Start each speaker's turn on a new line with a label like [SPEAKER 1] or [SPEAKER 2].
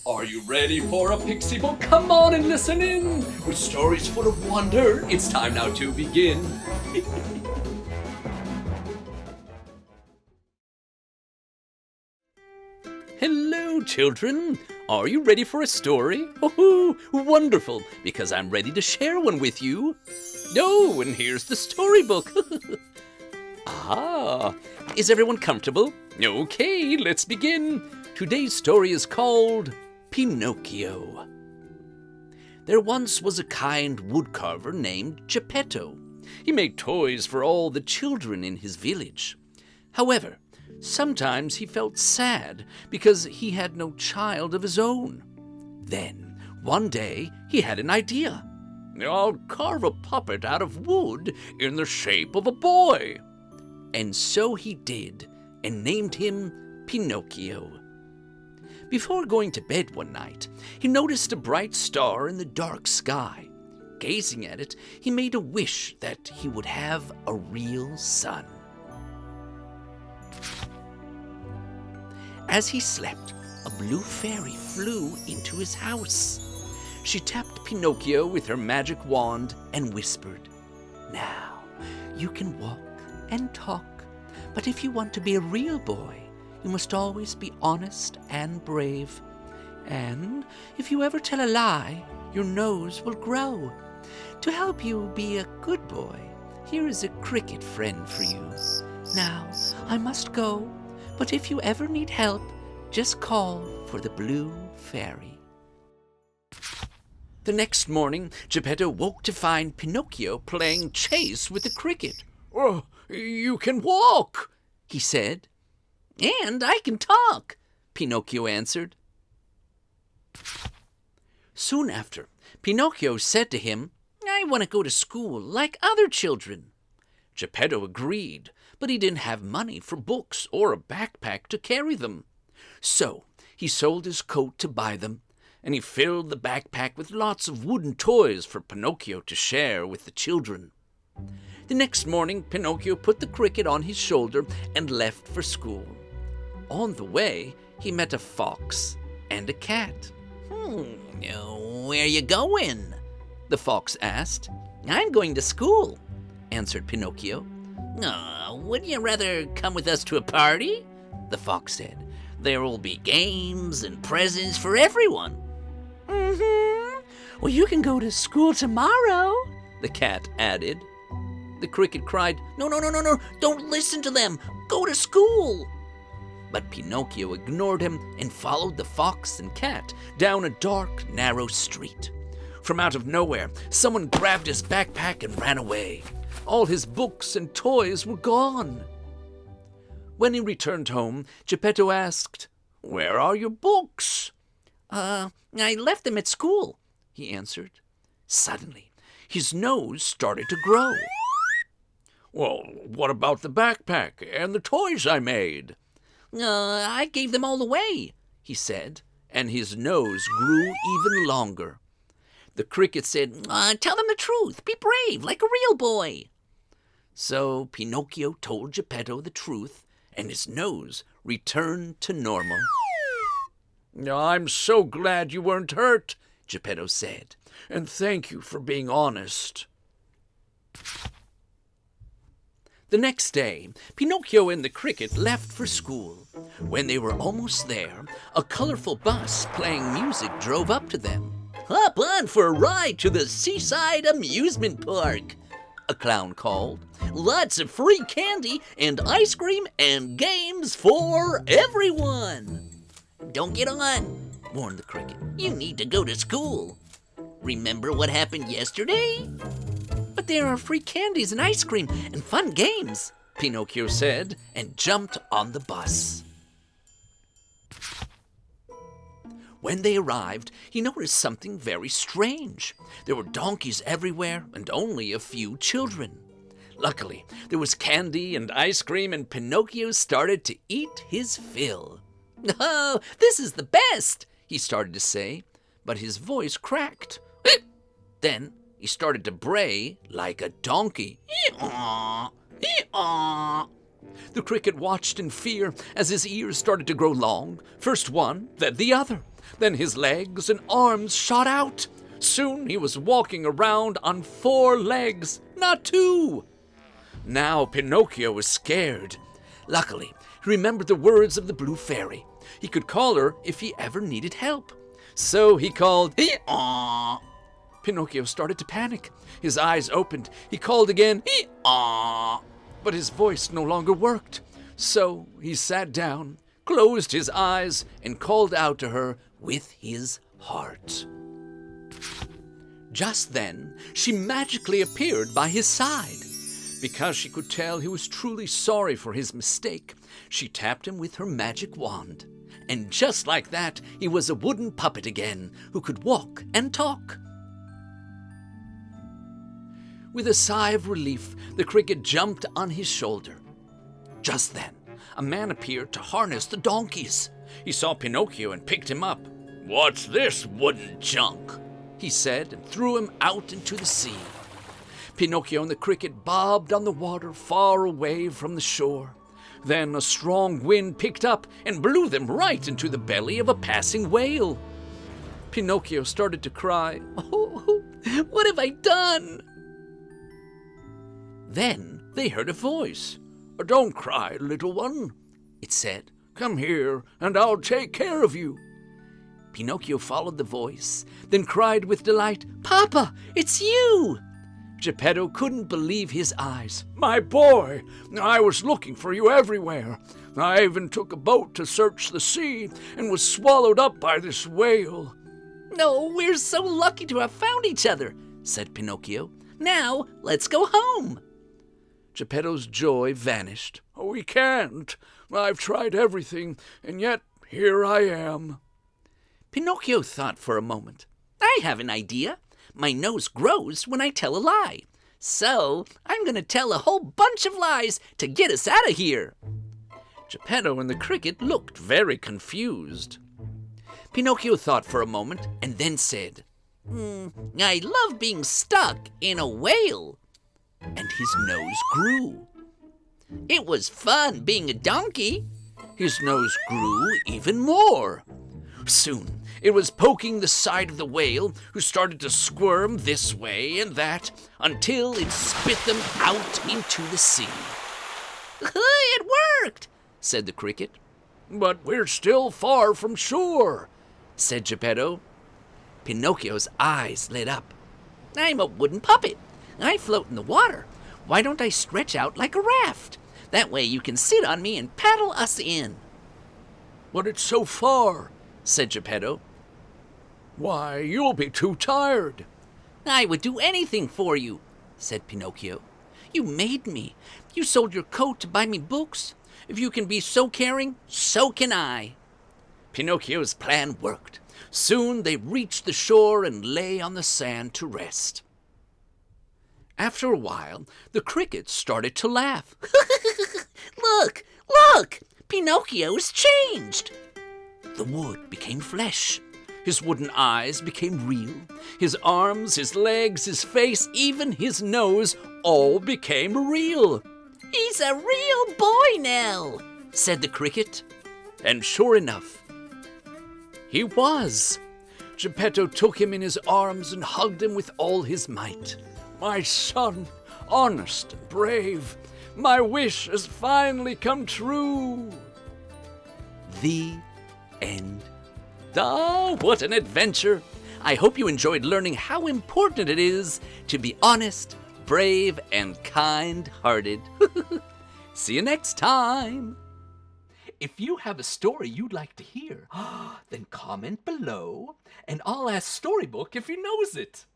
[SPEAKER 1] Are you ready for a pixie book? Come on and listen in! With stories full of wonder, it's time now to begin. Hello, children! Are you ready for a story? Oh, wonderful, because I'm ready to share one with you. Oh, and here's the storybook. Ah, is everyone comfortable? Okay, let's begin. Today's story is called Pinocchio. There once was a kind woodcarver named Geppetto. He made toys for all the children in his village. However, sometimes he felt sad because he had no child of his own. Then, one day, he had an idea. I'll carve a puppet out of wood in the shape of a boy. And so he did, and named him Pinocchio. Before going to bed one night, he noticed a bright star in the dark sky. Gazing at it, he made a wish that he would have a real son. As he slept, a blue fairy flew into his house. She tapped Pinocchio with her magic wand and whispered, "Now, you can walk and talk, but if you want to be a real boy, you must always be honest and brave. And if you ever tell a lie, your nose will grow. To help you be a good boy, here is a cricket friend for you. Now, I must go, but if you ever need help, just call for the blue fairy." The next morning, Geppetto woke to find Pinocchio playing chase with the cricket. "Oh, you can walk," he said. "And I can talk," Pinocchio answered. Soon after, Pinocchio said to him, "I want to go to school like other children." Geppetto agreed, but he didn't have money for books or a backpack to carry them. So he sold his coat to buy them, and he filled the backpack with lots of wooden toys for Pinocchio to share with the children. The next morning, Pinocchio put the cricket on his shoulder and left for school. On the way, he met a fox and a cat. "Where you going?" the fox asked. "I'm going to school," answered Pinocchio. "Wouldn't you rather come with us to a party?" the fox said. "There will be games and presents for everyone." "Well, you can go to school tomorrow," the cat added. The cricket cried, No, don't listen to them. Go to school." But Pinocchio ignored him and followed the fox and cat down a dark, narrow street. From out of nowhere, someone grabbed his backpack and ran away. All his books and toys were gone. When he returned home, Geppetto asked, "Where are your books?" I left them at school," he answered. Suddenly, his nose started to grow. "Well, what about the backpack and the toys I made?" "I gave them all away," he said, and his nose grew even longer. The cricket said, "Tell them the truth. Be brave, like a real boy." So Pinocchio told Geppetto the truth, and his nose returned to normal. "I'm so glad you weren't hurt," Geppetto said, "and thank you for being honest." The next day, Pinocchio and the cricket left for school. When they were almost there, a colorful bus playing music drove up to them. "Hop on for a ride to the Seaside Amusement Park," a clown called. "Lots of free candy and ice cream and games for everyone." "Don't get on," warned the cricket. "You need to go to school. Remember what happened yesterday?" "But there are free candies and ice cream and fun games," Pinocchio said, and jumped on the bus. When they arrived, he noticed something very strange. There were donkeys everywhere and only a few children. Luckily, there was candy and ice cream, and Pinocchio started to eat his fill. "Oh, this is the best," he started to say, but his voice cracked. Then he started to bray like a donkey. "Ee-aw, ee-aw." The cricket watched in fear as his ears started to grow long, first one, then the other. Then his legs and arms shot out. Soon he was walking around on 4 legs, not 2. Now Pinocchio was scared. Luckily, he remembered the words of the Blue Fairy. He could call her if he ever needed help. So he called, "Ee-aw!" Pinocchio started to panic. His eyes opened. He called again, "Ee-aw!" But his voice no longer worked. So he sat down, closed his eyes, and called out to her with his heart. Just then, she magically appeared by his side. Because she could tell he was truly sorry for his mistake, she tapped him with her magic wand. And just like that, he was a wooden puppet again, who could walk and talk. With a sigh of relief, the cricket jumped on his shoulder. Just then, a man appeared to harness the donkeys. He saw Pinocchio and picked him up. "What's this wooden junk?" he said, and threw him out into the sea. Pinocchio and the cricket bobbed on the water far away from the shore. Then a strong wind picked up and blew them right into the belly of a passing whale. Pinocchio started to cry. "Oh, what have I done?" Then they heard a voice. "Don't cry, little one," it said. "Come here, and I'll take care of you." Pinocchio followed the voice, then cried with delight, "Papa, it's you!" Geppetto couldn't believe his eyes. "My boy, I was looking for you everywhere. I even took a boat to search the sea and was swallowed up by this whale." "No, we're so lucky to have found each other," said Pinocchio. "Now, let's go home." Geppetto's joy vanished. "We can't. I've tried everything, and yet here I am." Pinocchio thought for a moment. "I have an idea. My nose grows when I tell a lie. So I'm going to tell a whole bunch of lies to get us out of here." Geppetto and the cricket looked very confused. Pinocchio thought for a moment and then said, "I love being stuck in a whale." And his nose grew. "It was fun being a donkey." His nose grew even more. Soon, it was poking the side of the whale, who started to squirm this way and that until it spit them out into the sea. "It worked," said the cricket. "But we're still far from shore," said Geppetto. Pinocchio's eyes lit up. "I'm a wooden puppet. I float in the water. Why don't I stretch out like a raft? That way you can sit on me and paddle us in." "But it's so far," said Geppetto. "Why, you'll be too tired." "I would do anything for you," said Pinocchio. "You made me. You sold your coat to buy me books. If you can be so caring, so can I." Pinocchio's plan worked. Soon they reached the shore and lay on the sand to rest. After a while, the crickets started to laugh. Look! Look! Pinocchio's changed!" The wood became flesh. His wooden eyes became real. His arms, his legs, his face, even his nose, all became real. "He's a real boy now," said the cricket. And sure enough, he was. Geppetto took him in his arms and hugged him with all his might. "My son, honest and brave, my wish has finally come true." The end. Ah, what an adventure! I hope you enjoyed learning how important it is to be honest, brave, and kind-hearted. See you next time! If you have a story you'd like to hear, then comment below, and I'll ask Storybook if he knows it.